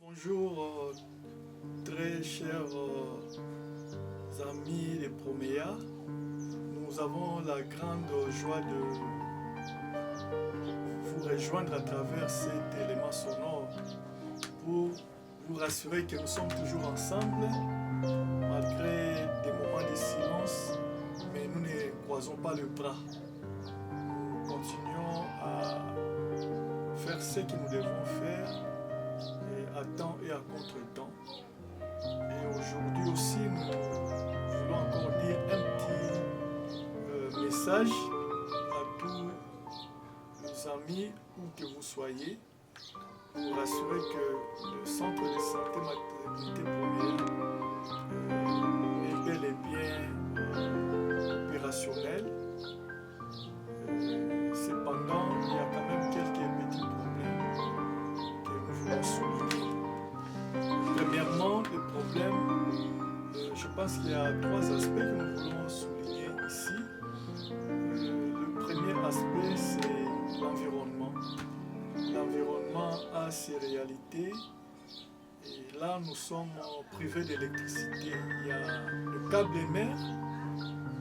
Bonjour, très chers amis de Promea. Nous avons la grande joie de vous rejoindre à travers cet élément sonore pour vous rassurer que nous sommes toujours ensemble, malgré des moments de silence, mais nous ne croisons pas le bras. Nous continuons à faire ce que nous devons faire à temps et à contre-temps. Et aujourd'hui aussi, nous voulons encore dire un petit message à tous nos amis, où que vous soyez, pour vous rassurer que le centre de santé maternité Promea est bel et bien opérationnel. Cependant, il y a quand même quelques petits problèmes que nous voulons souligner. Premièrement, le problème, je pense qu'il y a trois aspects que nous voulons souligner ici. Le premier aspect, c'est l'environnement. L'environnement a ses réalités. Et là, nous sommes privés d'électricité. Il y a le câble mer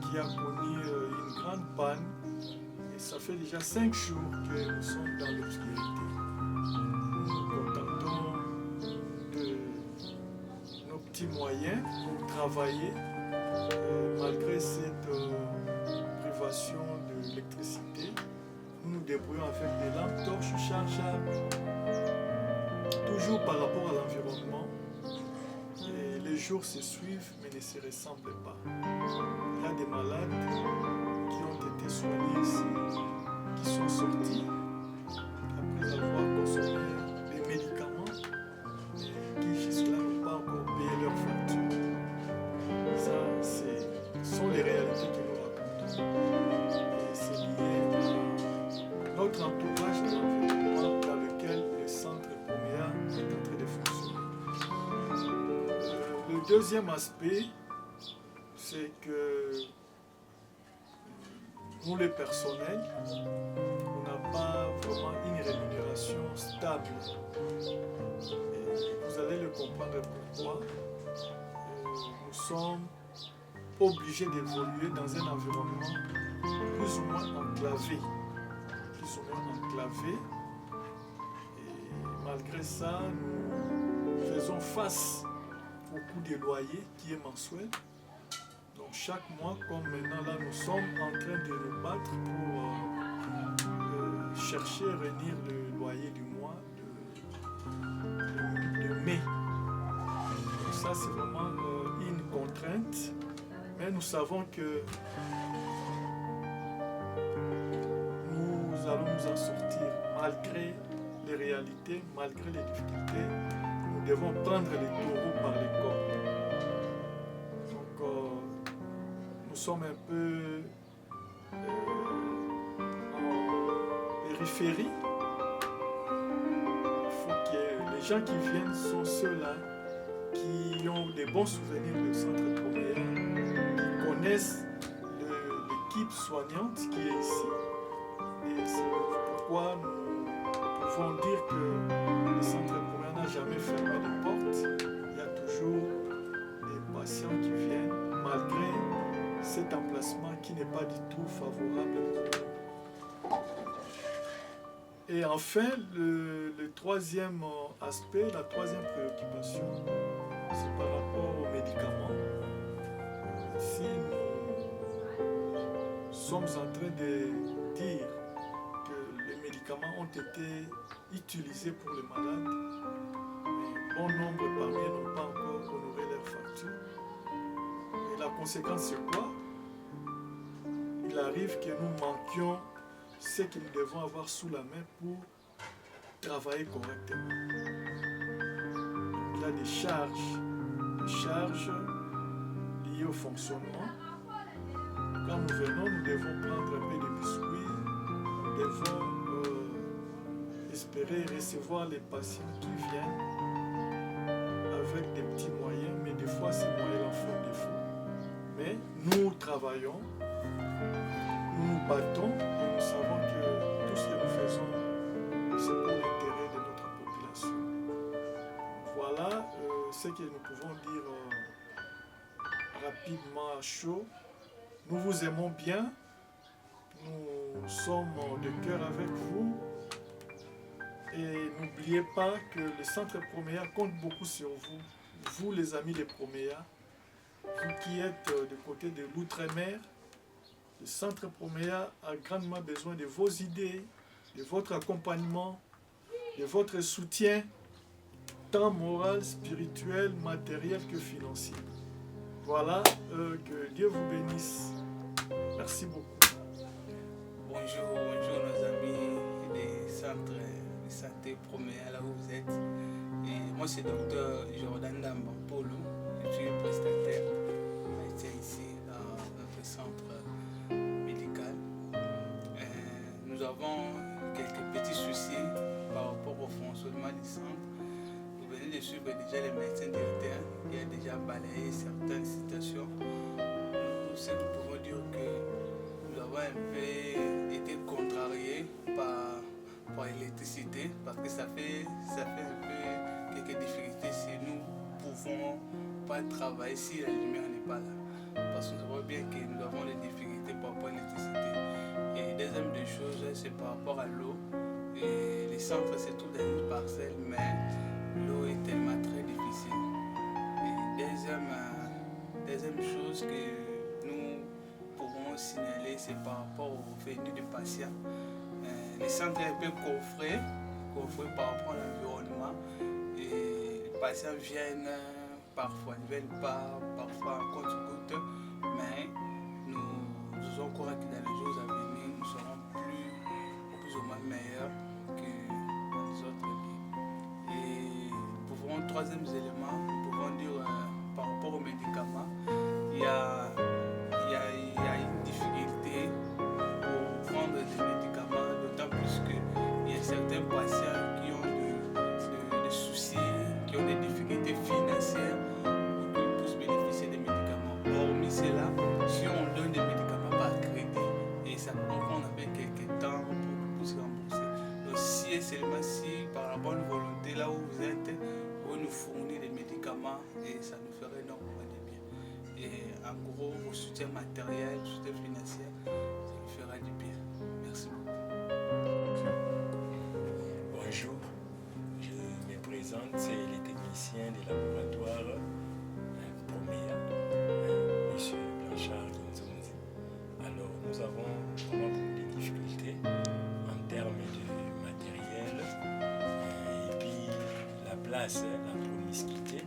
qui a connu une grande panne. Et ça fait déjà 5 jours que nous sommes dans l'obscurité. Nous nous contentons de nos petits moyens pour travailler malgré cette privation de l'électricité. Nous nous débrouillons avec des lampes torches chargeables, toujours par rapport à l'environnement. Et les jours se suivent mais ne se ressemblent pas. Il y a des malades qui ont été soignés ici, qui sont sortis après avoir consommé des médicaments et qui jusque-là n'ont pas encore payé leur facture. Ça, ce sont les réalités que nous racontons. Et c'est lié à notre entourage de l'environnement dans lequel le centre Promea est en train de fonctionner. Le deuxième aspect, c'est que nous, les personnels, on n'a pas vraiment une rémunération stable. Et vous allez le comprendre pourquoi. Nous sommes obligés d'évoluer dans un environnement plus ou moins enclavé. Et malgré ça, nous faisons face au coût des loyers qui est mensuel. Donc chaque mois, comme maintenant là, nous sommes en train de nous battre pour chercher à réunir le loyer du mois de mai. Donc ça, c'est vraiment une contrainte. Mais nous savons que nous allons nous en sortir malgré les réalités, malgré les difficultés. Nous devons prendre les taureaux par les cornes. Nous sommes un peu en périphérie. Il faut que les gens qui viennent sont ceux-là qui ont des bons souvenirs du centre Promea, qui connaissent l'équipe soignante qui est ici. Et c'est pourquoi nous pouvons dire que le centre Promea n'a jamais fermé les portes. Il y a toujours des patients qui viennent malgré cet emplacement qui n'est pas du tout favorable. Et enfin, le troisième aspect, la troisième préoccupation, c'est par rapport aux médicaments. Si nous sommes en train de dire que les médicaments ont été utilisés pour les malades, mais bon nombre parmi eux n'ont pas encore honoré leurs factures. Et la conséquence, c'est quoi? Il arrive que nous manquions ce que nous devons avoir sous la main pour travailler correctement. Il y a des charges liées au fonctionnement. Quand nous venons, nous devons prendre un peu de biscuits, nous devons espérer recevoir les patients qui viennent avec des petits moyens, mais des fois ces moyens en font défaut. Mais nous travaillons, nous nous battons et nous savons que tout ce que nous faisons, c'est pour l'intérêt de notre population. ce que nous pouvons dire rapidement à chaud. Nous vous aimons bien. Nous sommes de cœur avec vous. Et n'oubliez pas que le Centre Promea compte beaucoup sur vous. Vous, les amis de Promea, vous qui êtes du côté de l'outre-mer, le Centre Promea a grandement besoin de vos idées, de votre accompagnement, de votre soutien, tant moral, spirituel, matériel que financier. Voilà, que Dieu vous bénisse. Merci beaucoup. Bonjour nos amis des centres de santé Promea, là où vous êtes. Et moi c'est Dr Jordan Dambampolo, je suis prestataire ici dans notre centre médical. Nous avons quelques petits soucis par rapport au fonctionnement du centre. Vous venez de suivre déjà les médecins directeurs qui ont déjà balayé certaines situations. Nous pouvons dire que nous avons un peu été contrariés par l'électricité parce que ça fait un peu quelques difficultés si nous ne pouvons pas travailler si la lumière n'est pas là. Parce que nous voit bien que nous avons des difficultés par rapport à l'électricité. Et deuxième des choses, c'est par rapport à l'eau. Et les centres, c'est tout dans une parcelle, mais l'eau est tellement très difficile. Et deuxième chose que nous pouvons signaler, c'est par rapport au venue des patients. Les centres sont un peu coffrés par rapport à l'environnement. Et les patients viennent parfois, ne viennent pas, parfois en compte-gouttes, mais nous osons croire que dans les jours à venir, nous serons plus ou moins meilleurs que dans les autres lieux. Et troisième élément, nous pouvons dire par rapport aux médicaments, il y a une difficulté pour prendre des médicaments, d'autant plus qu'il y a certains patients qui ont des soucis, qui ont des difficultés financières pour qu'ils puissent bénéficier des médicaments. Hormis cela, si on donne des médicaments par crédit, et ça peut prendre avec quelques temps pour qu'ils puissent rembourser. Donc si et seulement si, par la bonne volonté, là où vous êtes, vous nous fournir des médicaments, et ça nous ferait énormément de bien. Et en gros, vos soutiens matériels, soutien financier, ça nous fera du bien. Merci beaucoup. Bonjour, je me présente, c'est les techniciens des laboratoires Promea, M. Blanchard Kinzonzi. Alors, nous avons vraiment beaucoup de difficultés en termes de matériel et puis la place, la promiscuité.